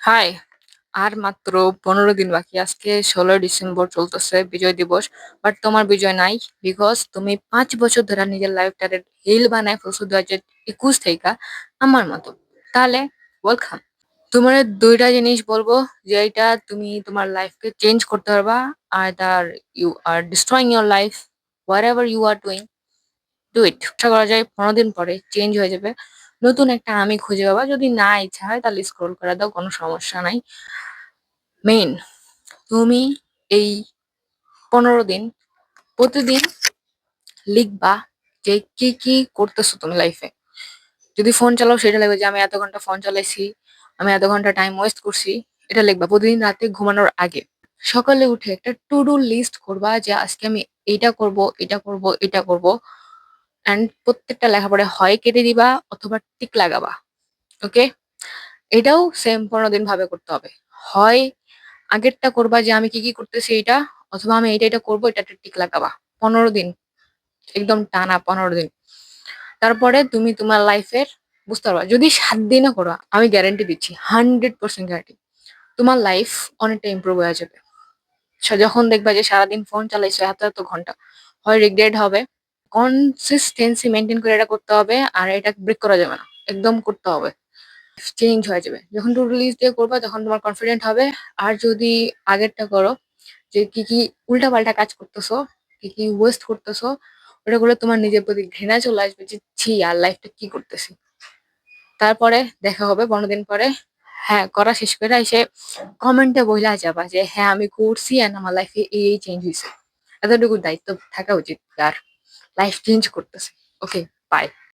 High! আর মাত্র ১৫ দিন বাকি। আজকে ১৬ই ডিসেম্বর চলতেছে বিজয় দিবস। বাট তোমার বিজয় নাই। বিকজ তুমি ৫ বছর ধরে নিজের লাইফটারে হেল বানায় ফেলছো ২০২১ থেইকা আমার মতো। তাহলে ওয়েলকাম। তোমারে ২ টা জিনিস বলবো যেইটা তুমি তোমার লাইফকে চেঞ্জ করতে পারবা। Either you are destroying your life, whatever you are doing, do it. চেষ্টা করা যায় ১৫ দিন পরে চেঞ্জ হয়ে যাবে। নতুন একটা আমি খুঁজে পাবা। যদি না ইচ্ছা হয় তাহলে স্ক্রল করে দাও, কোনো সমস্যা নাই। মেইন তুমি এই ১৫ দিন প্রতিদিন লিখবা যে কি, কি করতেছো তুমি লাইফে। যদি ফোন চালাও সেটা লিখবা যে আমি এত ঘন্টা ফোন চালাইছি, আমি এত ঘন্টা টাইম ওয়েস্ট করছি। এটা লিখবা প্রতিদিন রাতে ঘুমানোর আগে। সকালে উঠে একটা টু ডু লিস্ট করবা যে আজকে আমি এইটা করব, এটা করব, এটা করব। অ্যান্ড প্রত্যেকটা লেখার পরে হয় কেটে দিবা অথবা টিক লাগাবা। ওকে? এটাও সেম ১৫ দিন ভাবে করতে হবে। হয় আগেরটা করবা যে আমি কি, কি করতেছি এইটা, অথবা আমি এইটা, এটা করব এটাতে টিক লাগাবা। ১৫ দিন, একদম টানা ১৫ দিন। তারপরে তুমি তোমার লাইফের বুঝতে পারবা। যদি ৭ দিনও করো, আমি গ্যারান্টি দিচ্ছি 100% গ্যারান্টি। তোমার লাইফ অনেকটা ইমপ্রুভ হয়ে যাবে। যখন দেখবা যে সারাদিন ফোন চালাইছো এত, এত ঘন্টা, হয় রিগ্রেট হবে। কনসিস্টেন্সি মেইনটেইন করে এটা করতে হবে। আর এটা ব্রেক করা যাবে না। একদম করতে হবে। চেঞ্জ হয়ে যাবে। যখন টু ডু লিস্ট দিয়ে করবা তখন তোমার কনফিডেন্ট হবে। আর যদি আগেরটা করো যে কি, কি উল্টাপাল্টা কাজ করতেছো, কি, কি ওয়েস্ট করতেছো, ওটা করলে তোমার নিজের প্রতি ঘৃণা চলে আসবে যে ছি আর লাইফটা কি করতেছি। তারপরে দেখা হবে ১৫ দিন পরে। হ্যাঁ, করা শেষ করে এসে কমেন্টে বইলা যাবা যে হ্যাঁ আমি করছি এন্ড আমার লাইফে এই চেঞ্জ হইছে। এতটুকু দায়িত্ব থাকা উচিত যার লাইফ চেঞ্জ করতেছে। ওকে, বাই।